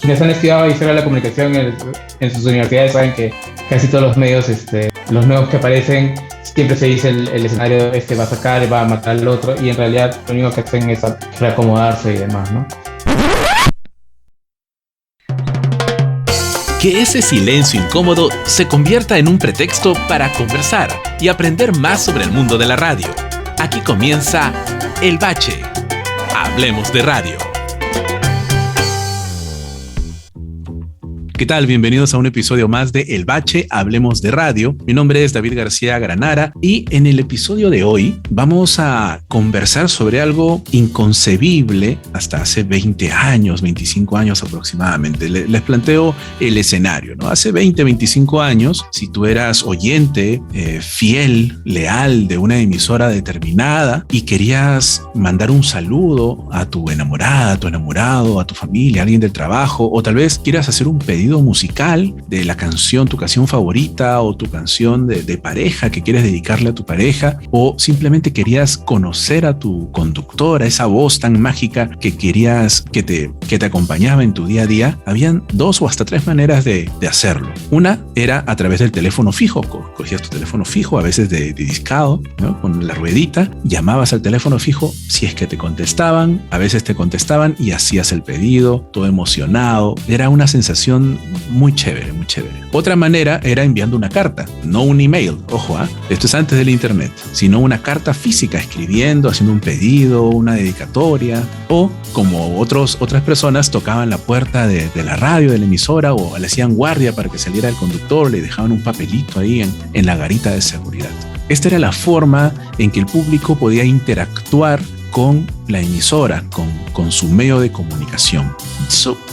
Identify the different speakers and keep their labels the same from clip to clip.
Speaker 1: quienes han estudiado historia de la comunicación en sus universidades saben que casi todos los medios, los nuevos que aparecen, siempre se dice el escenario va a sacar, va a matar al otro, y en realidad lo único que hacen es reacomodarse y demás, ¿no?
Speaker 2: Que ese silencio incómodo se convierta en un pretexto para conversar y aprender más sobre el mundo de la radio. Aquí comienza El Bache. Hablemos de radio. ¿Qué tal? Bienvenidos a un episodio más de El Bache, Hablemos de Radio. Mi nombre es David García Granara y en el episodio de hoy vamos a conversar sobre algo inconcebible hasta hace 20 años, 25 años aproximadamente. Les planteo el escenario, ¿no? Hace 20, 25 años, si tú eras oyente, fiel, leal de una emisora determinada y querías mandar un saludo a tu enamorada, a tu enamorado, a tu familia, a alguien del trabajo, o tal vez quieras hacer un pedido musical de la canción, tu canción favorita o tu canción de pareja que quieres dedicarle a tu pareja, o simplemente querías conocer a tu conductora, esa voz tan mágica que querías que te acompañaba en tu día a día, habían 2 o hasta 3 maneras de hacerlo. Una era a través del teléfono fijo. Cogías tu teléfono fijo, a veces de discado, ¿no? Con la ruedita, llamabas al teléfono fijo, si es que te contestaban, a veces te contestaban y hacías el pedido, todo emocionado. Era una sensación muy chévere, muy chévere. Otra manera era enviando una carta, no un email, ojo, esto es antes del internet, sino una carta física, escribiendo, haciendo un pedido, una dedicatoria, o como otras personas tocaban la puerta de la radio, de la emisora, o le hacían guardia para que saliera el conductor, le dejaban un papelito ahí en la garita de seguridad. Esta era la forma en que el público podía interactuar con la emisora, con su medio de comunicación,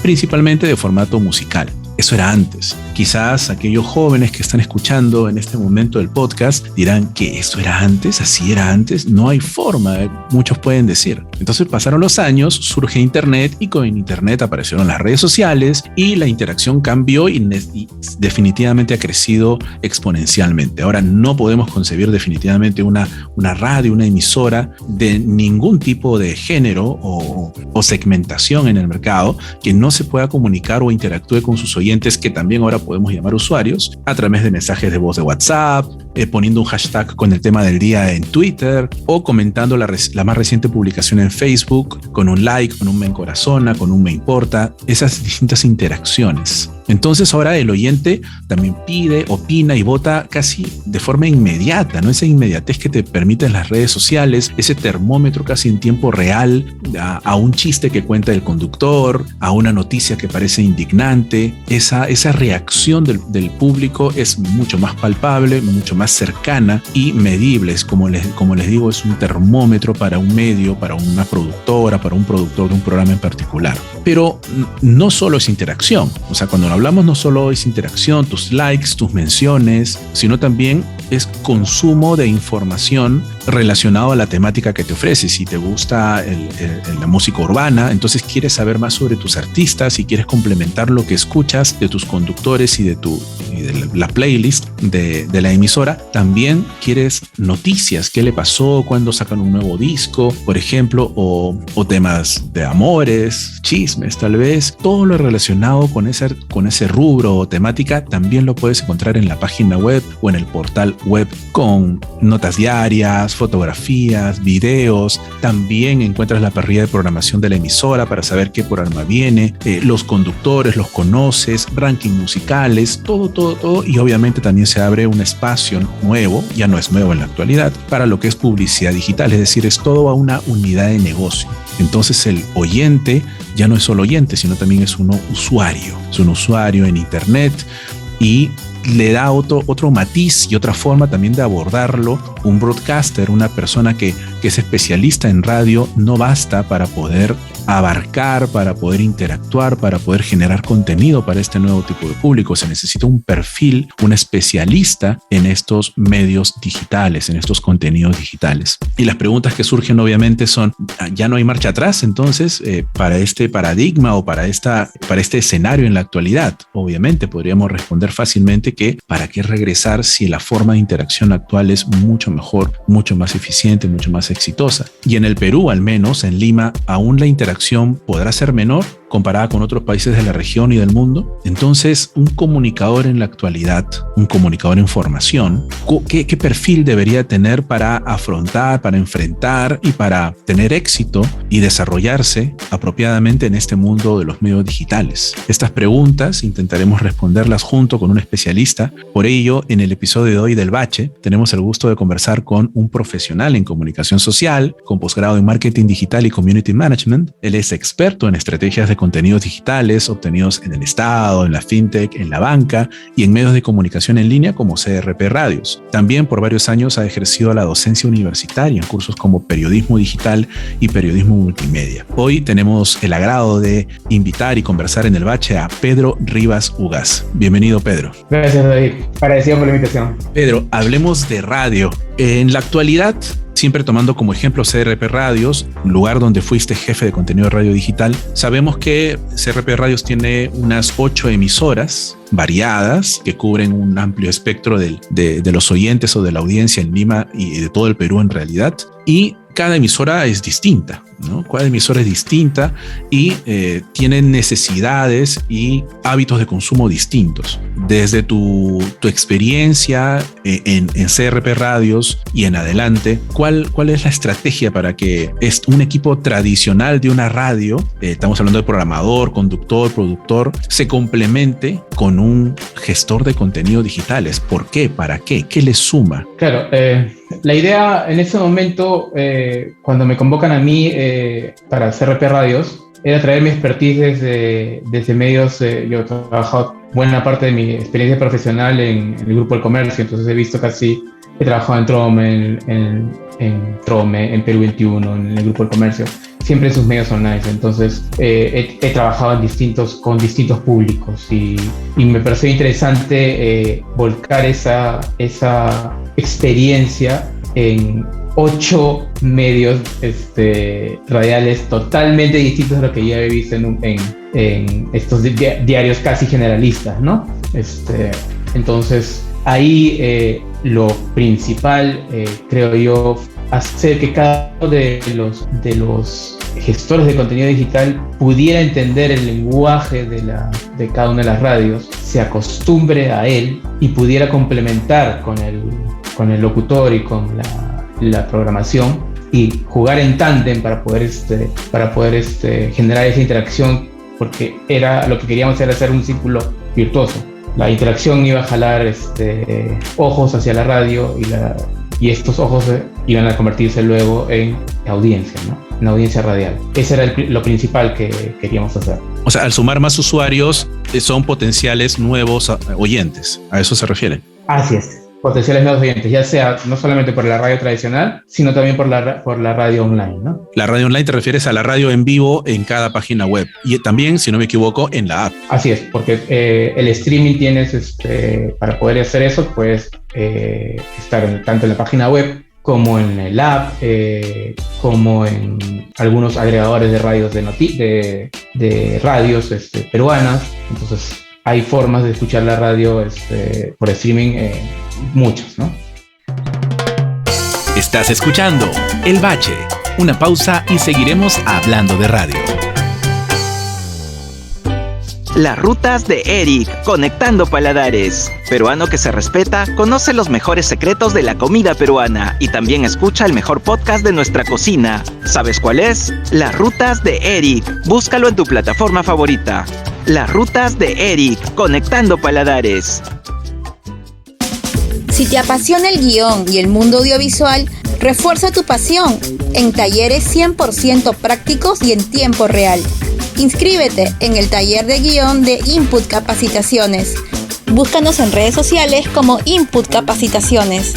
Speaker 2: principalmente de formato musical. Eso era antes. Quizás aquellos jóvenes que están escuchando en este momento el podcast dirán que eso era antes, así era antes. No hay forma, muchos pueden decir. Entonces pasaron los años, surge Internet y con Internet aparecieron las redes sociales y la interacción cambió y definitivamente ha crecido exponencialmente. Ahora no podemos concebir definitivamente una radio, una emisora de ningún tipo de género o segmentación en el mercado que no se pueda comunicar o interactúe con sus oyentes, que también ahora podemos llamar usuarios, a través de mensajes de voz de WhatsApp, poniendo un hashtag con el tema del día en Twitter, o comentando la más reciente publicación en Facebook, con un like, con un me encorazona, con un me importa, esas distintas interacciones. Entonces ahora el oyente también pide, opina y vota casi de forma inmediata, ¿no? Esa inmediatez que te permiten las redes sociales, ese termómetro casi en tiempo real a un chiste que cuenta el conductor, a una noticia que parece indignante. Esa reacción del público es mucho más palpable, mucho más cercana y medible. Como les digo, es un termómetro para un medio, para una productora, para un productor de un programa en particular. Pero no solo es interacción, o sea, cuando hablamos no solo es interacción, tus likes, tus menciones, sino también es consumo de información relacionado a la temática que te ofrece. Si te gusta la música urbana, entonces quieres saber más sobre tus artistas y quieres complementar lo que escuchas de tus conductores y de la playlist de la emisora. También quieres noticias, qué le pasó, cuándo sacan un nuevo disco, por ejemplo, o temas de amores, chismes tal vez. Todo lo relacionado con ese rubro o temática también lo puedes encontrar en la página web o en el portal web, con notas diarias, fotografías, videos. También encuentras la parrilla de programación de la emisora para saber qué programa viene, los conductores, los conoces, ranking musicales, todo. Y obviamente también se abre un espacio nuevo, ya no es nuevo en la actualidad, para lo que es publicidad digital, es decir, es todo a una unidad de negocio. Entonces el oyente ya no es solo oyente, sino también es un usuario. Es un usuario en Internet y le da otro matiz y otra forma también de abordarlo. Un broadcaster, una persona que es especialista en radio, no basta para poder abarcar, para poder interactuar, para poder generar contenido para este nuevo tipo de público. Se necesita un perfil, un especialista en estos medios digitales, en estos contenidos digitales. Y las preguntas que surgen obviamente son, ¿ya no hay marcha atrás entonces para este paradigma o para este escenario en la actualidad? Obviamente podríamos responder fácilmente que ¿para qué regresar si la forma de interacción actual es mucho mejor, mucho más eficiente, mucho más más exitosa. Y en el Perú, al menos en Lima, aún la interacción podrá ser menor comparada con otros países de la región y del mundo. Entonces, un comunicador en la actualidad, un comunicador en formación, ¿qué perfil debería tener para afrontar, para enfrentar y para tener éxito y desarrollarse apropiadamente en este mundo de los medios digitales? Estas preguntas intentaremos responderlas junto con un especialista. Por ello, en el episodio de hoy del Bache, tenemos el gusto de conversar con un profesional en comunicación social, con posgrado en marketing digital y community management. Él es experto en estrategias de contenidos digitales obtenidos en el Estado, en la fintech, en la banca y en medios de comunicación en línea como CRP Radios. También por varios años ha ejercido la docencia universitaria en cursos como periodismo digital y periodismo multimedia. Hoy tenemos el agrado de invitar y conversar en el Bache a Pedro Rivas Ugaz. Bienvenido, Pedro.
Speaker 1: Gracias, David. Agradecido por la invitación.
Speaker 2: Pedro, hablemos de radio. En la actualidad, siempre tomando como ejemplo CRP Radios, lugar donde fuiste jefe de contenido de radio digital, sabemos que CRP Radios tiene unas 8 emisoras variadas que cubren un amplio espectro de los oyentes o de la audiencia en Lima y de todo el Perú en realidad. Y cada emisora es distinta, ¿no? Cada emisora es distinta y tienen necesidades y hábitos de consumo distintos. Desde tu experiencia en CRP Radios y en adelante, ¿cuál es la estrategia para que un equipo tradicional de una radio, estamos hablando de programador, conductor, productor, se complemente con un gestor de contenidos digitales? ¿Por qué? ¿Para qué? ¿Qué le suma?
Speaker 1: Claro, la idea en ese momento, cuando me convocan a mí para CRP Radios, era traer mi expertise desde medios. Yo he trabajado buena parte de mi experiencia profesional en el Grupo del Comercio, entonces he trabajado en Trome, en Trome, en Perú 21, en el Grupo del Comercio, siempre en sus medios online. Entonces he trabajado con distintos públicos y me pareció interesante volcar esa experiencia en 8 medios radiales totalmente distintos de lo que ya he visto en estos diarios casi generalistas, ¿no? Entonces ahí lo principal, creo yo, hacer que cada uno de los gestores de contenido digital pudiera entender el lenguaje de cada una de las radios, se acostumbre a él y pudiera complementar con el locutor y con la programación y jugar en tándem para poder generar esa interacción, porque lo que queríamos era hacer un círculo virtuoso. La interacción iba a jalar ojos hacia la radio y estos ojos iban a convertirse luego en audiencia, ¿no? En audiencia radial. Ese era lo principal que queríamos hacer.
Speaker 2: O sea, al sumar más usuarios, son potenciales nuevos oyentes. ¿A eso se refiere?
Speaker 1: Así es. Potenciales nuevos oyentes, ya sea no solamente por la radio tradicional, sino también por la radio online, ¿no?
Speaker 2: La radio online te refieres a la radio en vivo en cada página web y también, si no me equivoco, en la app.
Speaker 1: Así es, porque el streaming tienes, para poder hacer eso, puedes estar tanto en la página web como en el app, como en algunos agregadores de radios de radios peruanas. Entonces hay formas de escuchar la radio por streaming, muchas, ¿no?
Speaker 3: Estás escuchando El Bache. Una pausa y seguiremos hablando de radio. Las rutas de Eric, conectando paladares. Peruano que se respeta, conoce los mejores secretos de la comida peruana y también escucha el mejor podcast de nuestra cocina. ¿Sabes cuál es? Las rutas de Eric. Búscalo en tu plataforma favorita. Las rutas de Eric, conectando paladares.
Speaker 4: Si te apasiona el guión y el mundo audiovisual, refuerza tu pasión en talleres 100% prácticos y en tiempo real. Inscríbete en el taller de guión de Input Capacitaciones. Búscanos en redes sociales como Input Capacitaciones.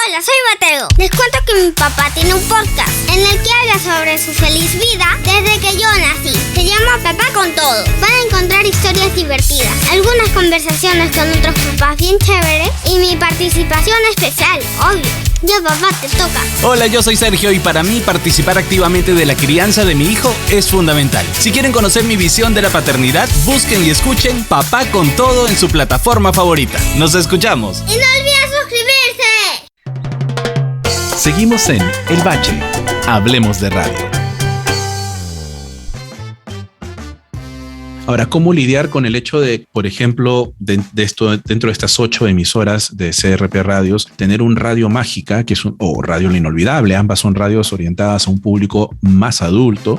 Speaker 5: Hola, soy Mateo. Les cuento que mi papá tiene un podcast en el que habla sobre su feliz vida desde que yo nací. Se llama Papá con Todo. Van a encontrar historias divertidas, algunas conversaciones con otros papás bien chéveres y mi participación especial, obvio. Ya, papá, te toca.
Speaker 3: Hola, yo soy Sergio y para mí participar activamente de la crianza de mi hijo es fundamental. Si quieren conocer mi visión de la paternidad, busquen y escuchen Papá con Todo en su plataforma favorita. ¡Nos escuchamos!
Speaker 5: ¡Y no olviden suscribirse!
Speaker 2: Seguimos en El Bache. Hablemos de radio. Ahora, ¿cómo lidiar con el hecho de, por ejemplo, dentro de estas 8 emisoras de CRP Radios, tener un Radio Mágica, que es o Radio La Inolvidable? Ambas son radios orientadas a un público más adulto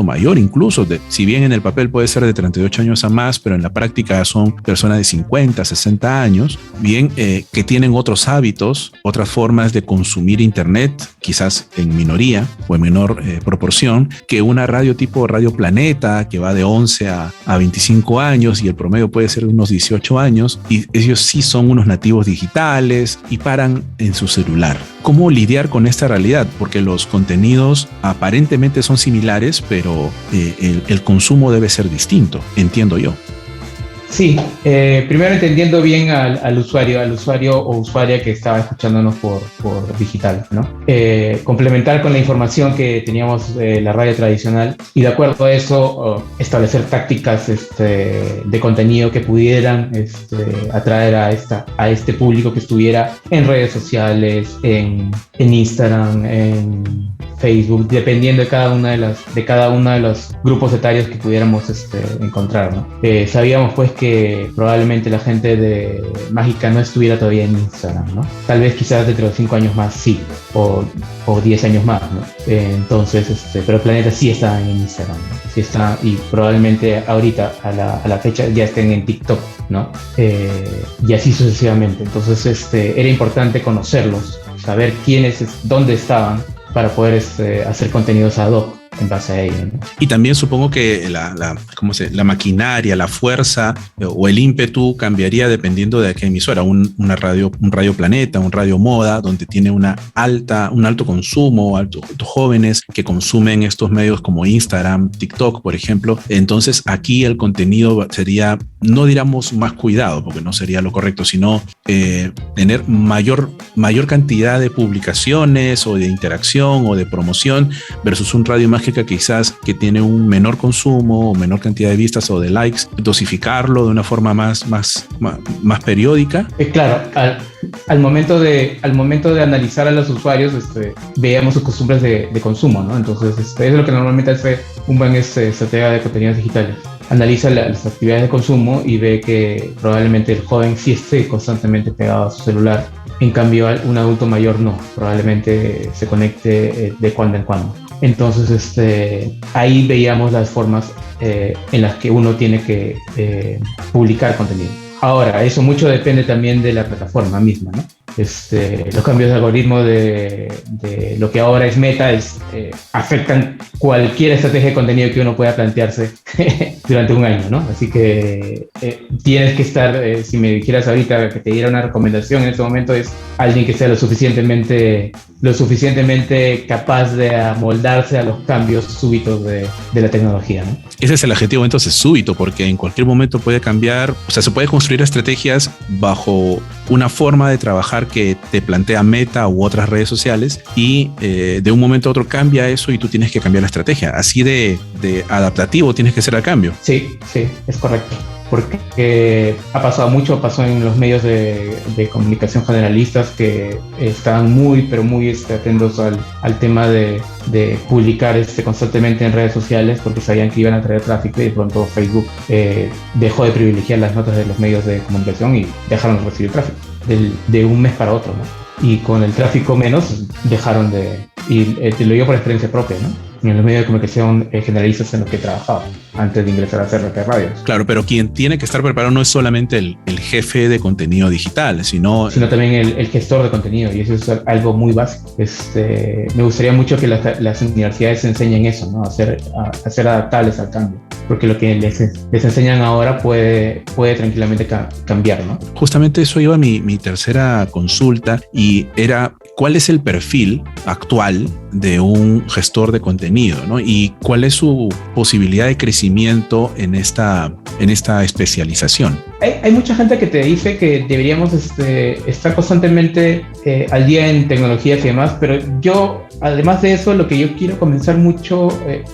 Speaker 2: mayor incluso. Si bien en el papel puede ser de 38 años a más, pero en la práctica son personas de 50, 60 años, bien, que tienen otros hábitos, otras formas de consumir Internet, quizás en minoría o en menor proporción, que una radio tipo Radio Planeta, que va de 11 a 25 años y el promedio puede ser de unos 18 años, y ellos sí son unos nativos digitales y paran en su celular. ¿Cómo lidiar con esta realidad? Porque los contenidos aparentemente son similares, pero el consumo debe ser distinto, entiendo yo.
Speaker 1: Sí, primero entendiendo bien al usuario o usuaria que estaba escuchándonos por digital, ¿no? Complementar con la información que teníamos de la radio tradicional y de acuerdo a eso establecer tácticas de contenido que pudieran atraer a este público que estuviera en redes sociales, en Instagram, en Facebook, dependiendo de cada uno de los grupos etarios que pudiéramos encontrar, ¿no? Sabíamos pues que probablemente la gente de Mágica no estuviera todavía en Instagram, ¿no? Tal vez quizás dentro de 5 años más sí, o 10 años más, ¿no? Entonces, pero Planeta sí está en Instagram, ¿no? Sí está, y probablemente ahorita a la fecha ya estén en TikTok, ¿no? Y así sucesivamente. Entonces, era importante conocerlos, saber quiénes, dónde estaban, para poder hacer contenidos ad hoc en base a ello, ¿no?
Speaker 2: Y también supongo que la maquinaria, la fuerza o el ímpetu cambiaría dependiendo de qué emisora. Un radio Planeta, un radio Moda, donde tiene un alto consumo, altos jóvenes que consumen estos medios como Instagram, TikTok, por ejemplo. Entonces aquí el contenido sería, no diríamos más cuidado, porque no sería lo correcto, sino tener mayor cantidad de publicaciones o de interacción o de promoción versus un radio Mágica quizás que tiene un menor consumo o menor cantidad de vistas o de likes, dosificarlo de una forma más periódica.
Speaker 1: Claro, al momento de analizar a los usuarios, veíamos sus costumbres de consumo, ¿no? Entonces, eso es lo que normalmente hace un buen estratega de contenidos digitales. Analiza las actividades de consumo y ve que probablemente el joven sí esté constantemente pegado a su celular. En cambio, un adulto mayor no, probablemente se conecte de cuando en cuando. Entonces, ahí veíamos las formas en las que uno tiene que publicar contenido. Ahora, eso mucho depende también de la plataforma misma, ¿no? Los cambios de algoritmo de lo que ahora es Meta afectan cualquier estrategia de contenido que uno pueda plantearse durante un año, ¿no? Así que tienes que estar, si me dijeras ahorita que te diera una recomendación en este momento, es alguien que sea lo suficientemente capaz de amoldarse a los cambios súbitos de la tecnología, ¿no?
Speaker 2: Ese es el adjetivo entonces, súbito, porque en cualquier momento puede cambiar, o sea, se puede construir estrategias bajo una forma de trabajar que te plantea Meta u otras redes sociales y de un momento a otro cambia eso y tú tienes que cambiar la estrategia. Así de adaptativo tienes que ser al cambio.
Speaker 1: Sí, es correcto. Porque pasó en los medios de comunicación generalistas que estaban muy atentos al tema de publicar publicarse en redes sociales porque sabían que iban a traer tráfico, y de pronto Facebook dejó de privilegiar las notas de los medios de comunicación y dejaron de recibir tráfico de un mes para otro, ¿no? Y con el tráfico menos dejaron y te lo digo por experiencia propia, ¿no? En los medios de comunicación generalistas en los que trabajaba antes de ingresar a CRP Radios.
Speaker 2: Claro, pero quien tiene que estar preparado no es solamente el jefe de contenido digital, sino
Speaker 1: también el gestor de contenido, y eso es algo muy básico. Me gustaría mucho que las universidades enseñen eso, ¿no? A ser adaptables al cambio, porque lo que les enseñan ahora puede tranquilamente cambiar, ¿no?
Speaker 2: Justamente eso iba mi tercera consulta, y era ¿cuál es el perfil actual de un gestor de contenido, ¿no? Y cuál es su posibilidad de crecimiento en esta especialización?
Speaker 1: hay mucha gente que te dice que deberíamos estar constantemente al día en tecnologías y demás, pero yo, además de eso, lo que yo quiero comenzar mucho,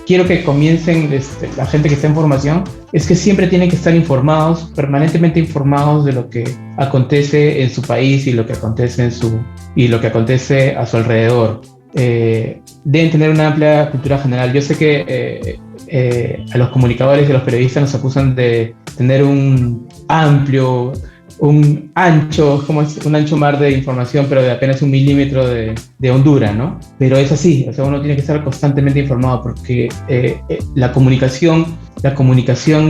Speaker 1: quiero que comiencen la gente que está en formación, es que siempre tienen que estar informados, permanentemente informados de lo que acontece en su país y lo que acontece a su alrededor. Deben tener una amplia cultura general. Yo sé que a los comunicadores y a los periodistas nos acusan de tener un ancho mar de información, pero de apenas 1 milímetro de hondura, ¿no? Pero es así, o sea, uno tiene que estar constantemente informado porque la comunicación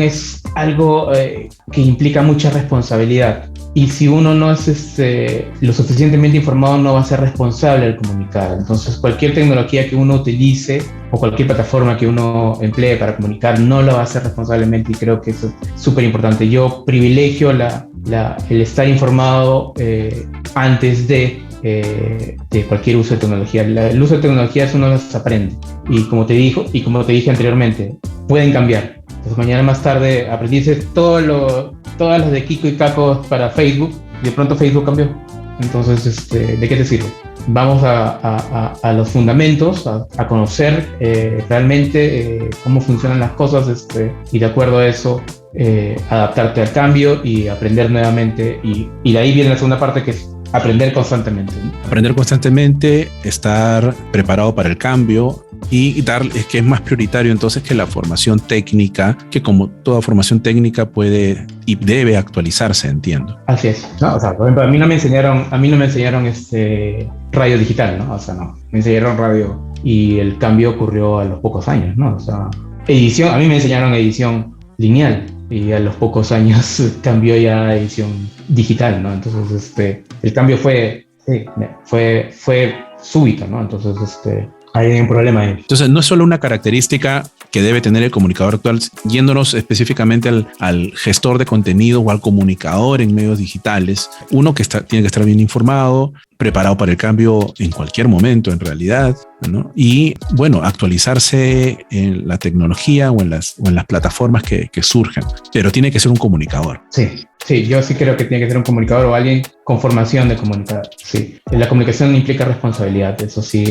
Speaker 1: es algo que implica mucha responsabilidad. Y si uno no es lo suficientemente informado, no va a ser responsable al comunicar. Entonces, cualquier tecnología que uno utilice o cualquier plataforma que uno emplee para comunicar no lo va a hacer responsablemente, y creo que eso es súper importante. Yo privilegio el estar informado antes de cualquier uso de tecnología. El uso de tecnología uno los aprende. Y como te dije anteriormente, pueden cambiar. Entonces, mañana más tarde aprendiste todas las de Kiko y Caco para Facebook, y de pronto Facebook cambió. Entonces, ¿de qué te sirve? Vamos a los fundamentos, a conocer realmente cómo funcionan las cosas, y de acuerdo a eso, adaptarte al cambio y aprender nuevamente. Y de ahí viene la segunda parte, que es aprender constantemente, ¿no?
Speaker 2: Aprender constantemente, estar preparado para el cambio, y es que es más prioritario entonces que la formación técnica, que como toda formación técnica puede y debe actualizarse, entiendo.
Speaker 1: Así es, ¿no? O sea, por ejemplo, a mí no me enseñaron radio digital, ¿no? O sea, no, me enseñaron radio, y el cambio ocurrió a los pocos años, ¿no? O sea, edición, a mí me enseñaron edición lineal, y a los pocos años cambió ya a edición digital, ¿no? Entonces, el cambio fue súbito, ¿no? Entonces, ahí hay un problema ahí.
Speaker 2: Entonces, no es solo una característica que debe tener el comunicador actual, yéndonos específicamente al gestor de contenido o al comunicador en medios digitales, uno que tiene que estar bien informado, preparado para el cambio en cualquier momento, en realidad, ¿no? Y bueno, actualizarse en la tecnología o en las plataformas que surjan, pero tiene que ser un comunicador.
Speaker 1: Sí, yo sí creo que tiene que ser un comunicador o alguien con formación de comunicador. Sí, la comunicación implica responsabilidad, eso sí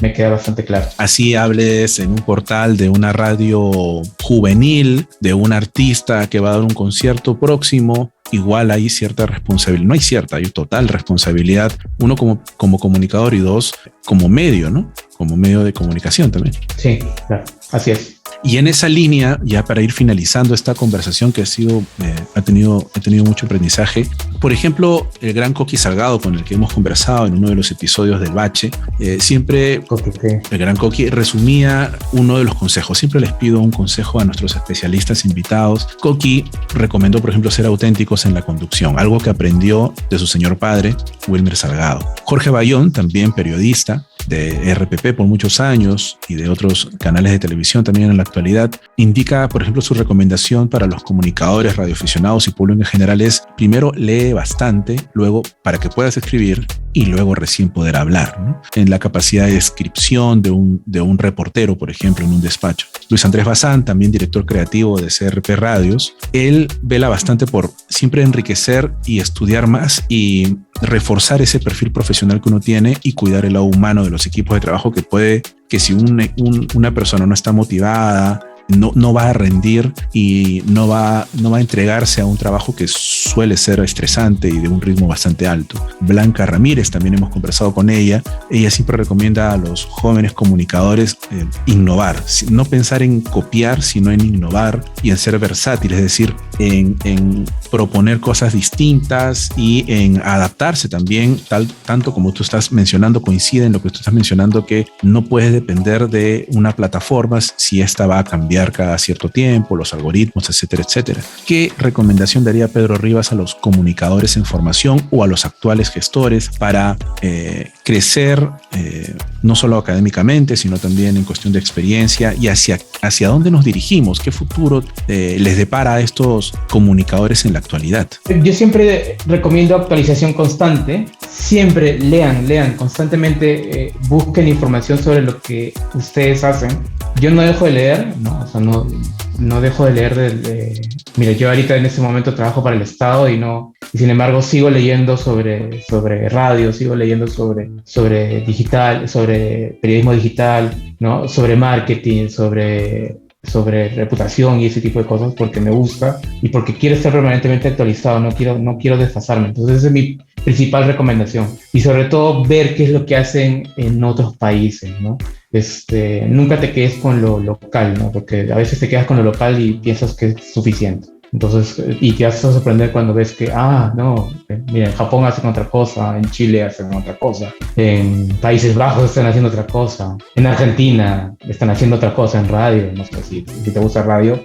Speaker 1: me queda bastante claro. Así
Speaker 2: hables en un portal de una radio juvenil, de un artista que va a dar un concierto próximo, igual hay cierta responsabilidad, hay total responsabilidad, uno como comunicador, y dos, como medio, ¿no? Como medio de comunicación también.
Speaker 1: Sí, claro, así es.
Speaker 2: Y en esa línea, ya para ir finalizando esta conversación que ha tenido mucho aprendizaje, por ejemplo, el gran Coqui Salgado, con el que hemos conversado en uno de los episodios del Bache, siempre el gran Coqui resumía uno de los consejos. Siempre les pido un consejo a nuestros especialistas invitados. Coqui recomendó, por ejemplo, ser auténticos en la conducción, algo que aprendió de su señor padre, Wilmer Salgado. Jorge Bayón, también periodista de RPP por muchos años y de otros canales de televisión también en la actualidad, indica, por ejemplo, su recomendación para los comunicadores, radioaficionados y público en general es: primero lee bastante, luego para que puedas escribir, y luego recién poder hablar, ¿no? En la capacidad de descripción de un reportero, por ejemplo, en un despacho. Luis Andrés Bazán, también director creativo de CRP Radios, él vela bastante por siempre enriquecer y estudiar más y reforzar ese perfil profesional que uno tiene, y cuidar el lado humano de los equipos de trabajo, que si una persona no está motivada, no va a rendir y no va a entregarse a un trabajo que suele ser estresante y de un ritmo bastante alto. Blanca Ramírez, también hemos conversado con ella. Ella siempre recomienda a los jóvenes comunicadores innovar, no pensar en copiar, sino en innovar y en ser versátil, es decir, en proponer cosas distintas y en adaptarse también, tanto como tú estás mencionando, coincide en lo que tú estás mencionando, que no puedes depender de una plataforma si esta va a cambiar cada cierto tiempo, los algoritmos, etcétera, etcétera. ¿Qué recomendación daría Pedro Rivas a los comunicadores en formación o a los actuales gestores para crecer no solo académicamente, sino también en cuestión de experiencia, y hacia dónde nos dirigimos? ¿Qué futuro les depara a estos comunicadores en la actualidad?
Speaker 1: Yo siempre recomiendo actualización constante. Siempre lean constantemente, busquen información sobre lo que ustedes hacen. Yo no dejo de leer, ¿no? O sea, no dejo de leer mira, yo ahorita en este momento trabajo para el Estado y sin embargo sigo leyendo sobre radio, sigo leyendo sobre digital, sobre periodismo digital, ¿no? Sobre marketing, sobre reputación y ese tipo de cosas, porque me gusta y porque quiero estar permanentemente actualizado, no quiero desfasarme. Entonces esa es mi principal recomendación, y sobre todo ver qué es lo que hacen en otros países, ¿no? Nunca te quedes con lo local, ¿no? Porque a veces te quedas con lo local y piensas que es suficiente. Entonces, y te vas a sorprender cuando ves que, mira, en Japón hacen otra cosa, en Chile hacen otra cosa, en Países Bajos están haciendo otra cosa, en Argentina están haciendo otra cosa en radio, no sé, si te gusta radio,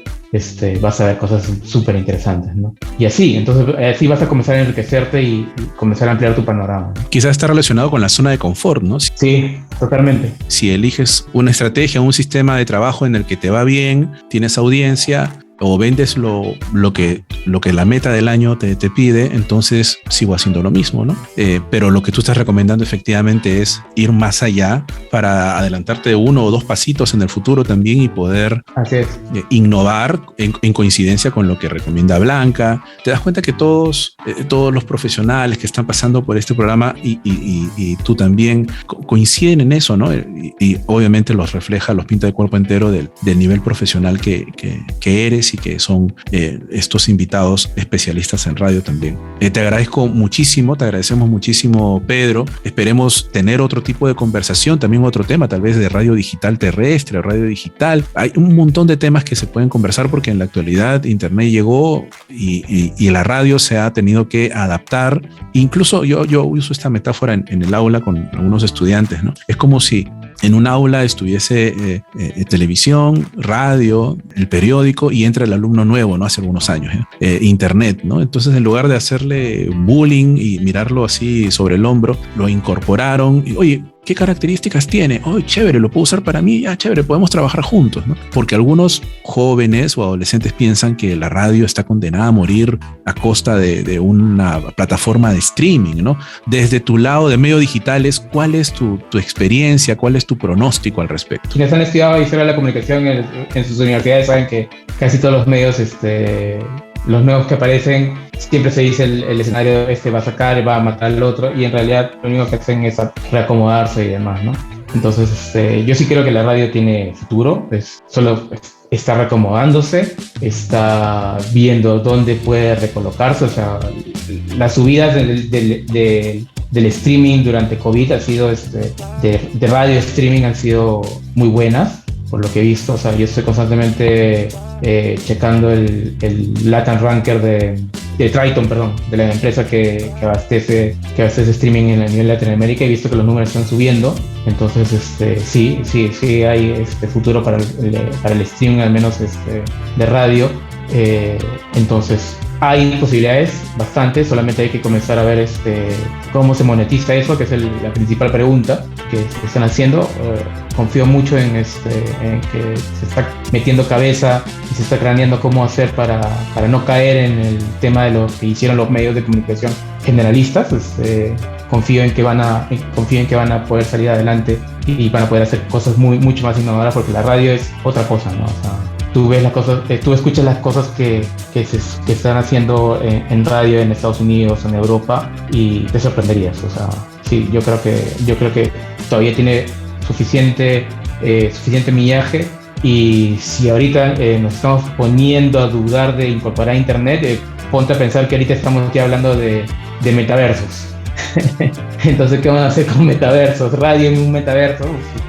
Speaker 1: vas a ver cosas súper interesantes, ¿no? Y entonces así vas a comenzar a enriquecerte y comenzar a ampliar tu panorama, ¿no?
Speaker 2: Quizás está relacionado con la zona de confort, ¿no?
Speaker 1: Sí, totalmente.
Speaker 2: Si eliges una estrategia, un sistema de trabajo en el que te va bien, tienes audiencia, o vendes lo que la meta del año te pide, entonces sigo haciendo lo mismo, ¿no? Pero lo que tú estás recomendando efectivamente es ir más allá para adelantarte 1 o 2 pasitos en el futuro también y poder innovar en coincidencia con lo que recomienda Blanca. Te das cuenta que todos los profesionales que están pasando por este programa y tú también coinciden en eso, ¿no? Y obviamente los refleja, los pinta de cuerpo entero del nivel profesional que eres y que son estos invitados especialistas en radio también. Te agradezco muchísimo, te agradecemos muchísimo, Pedro. Esperemos tener otro tipo de conversación, también otro tema, tal vez de radio digital terrestre, radio digital. Hay un montón de temas que se pueden conversar porque en la actualidad Internet llegó y la radio se ha tenido que adaptar. Incluso yo uso esta metáfora en el aula con algunos estudiantes, ¿no? Es como si en un aula estuviese televisión, radio, el periódico y entra el alumno nuevo, ¿no? Hace algunos años, Internet, ¿no? Entonces, en lugar de hacerle bullying y mirarlo así sobre el hombro, lo incorporaron y, oye, ¿qué características tiene? Oh, chévere, lo puedo usar para mí. Chévere, podemos trabajar juntos, ¿no? Porque algunos jóvenes o adolescentes piensan que la radio está condenada a morir a costa de una plataforma de streaming, ¿no? Desde tu lado de medios digitales, ¿cuál es tu experiencia? ¿Cuál es tu pronóstico al respecto?
Speaker 1: Quienes han estudiado historia de la comunicación en sus universidades saben que casi todos los medios, los nuevos que aparecen, siempre se dice el escenario va a sacar, va a matar al otro, y en realidad lo único que hacen es reacomodarse y demás, ¿no? Entonces, yo sí creo que la radio tiene futuro, solo está reacomodándose, está viendo dónde puede recolocarse. O sea, las subidas del streaming durante COVID de radio streaming han sido muy buenas, por lo que he visto. O sea, yo estoy constantemente checando el Latin Ranker de Triton, de la empresa que abastece streaming a nivel de Latinoamérica. He visto que los números están subiendo. Entonces, sí hay futuro para el streaming, al menos de radio. Entonces, hay posibilidades bastantes, solamente hay que comenzar a ver cómo se monetiza eso, que es la principal pregunta que están haciendo. Confío mucho en que se está metiendo cabeza y se está craneando cómo hacer para no caer en el tema de lo que hicieron los medios de comunicación generalistas. Confío en que van a poder salir adelante y van a poder hacer cosas mucho más innovadoras, porque la radio es otra cosa, ¿no? O sea, tú ves las cosas, tú escuchas las cosas que se están haciendo en radio en Estados Unidos, en Europa, y te sorprenderías. O sea, sí, yo creo que todavía tiene suficiente millaje, y si ahorita nos estamos poniendo a dudar de incorporar Internet, ponte a pensar que ahorita estamos ya hablando de metaversos. Entonces, ¿qué van a hacer con metaversos? Radio en un metaverso,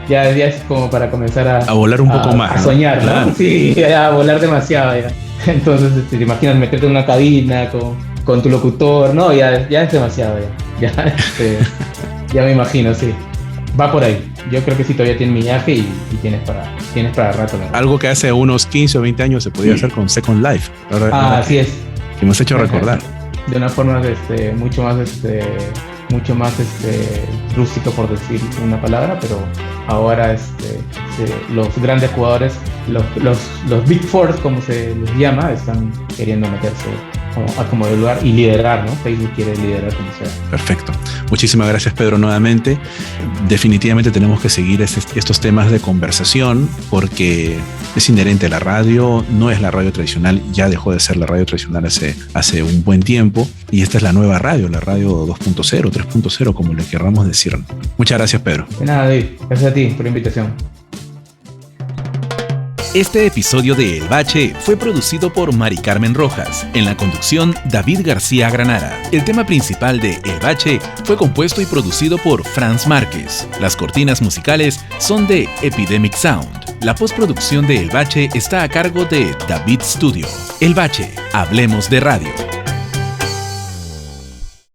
Speaker 1: ya es como para comenzar a
Speaker 2: volar un poco más,
Speaker 1: a soñar, ¿no? Claro. Sí, a volar demasiado ya. Entonces, te imaginas meterte en una cabina con tu locutor, no, ya es demasiado ya me imagino, sí. Va por ahí. Yo creo que sí, todavía tiene millaje y tienes para rato, ¿no?
Speaker 2: Algo que hace unos 15 o 20 años se podía hacer con Second Life.
Speaker 1: Así es.
Speaker 2: Que hemos hecho recordar.
Speaker 1: De una forma mucho más rústico, por decir una palabra, pero ahora los grandes jugadores, los Big Four, como se les llama, están queriendo meterse lugar y liderar, ¿no? Facebook quiere liderar como sea.
Speaker 2: Perfecto. Muchísimas gracias, Pedro, nuevamente. Definitivamente tenemos que seguir estos temas de conversación porque es inherente a la radio, no es la radio tradicional, ya dejó de ser la radio tradicional hace un buen tiempo y esta es la nueva radio, la radio 2.0, 3.0, como le querramos decir. Muchas gracias, Pedro.
Speaker 1: De nada, David. Gracias a ti por la invitación.
Speaker 6: Este episodio de El Bache fue producido por Mari Carmen Rojas, en la conducción David García Granara. El tema principal de El Bache fue compuesto y producido por Franz Márquez. Las cortinas musicales son de Epidemic Sound. La postproducción de El Bache está a cargo de David Studio. El Bache, hablemos de radio.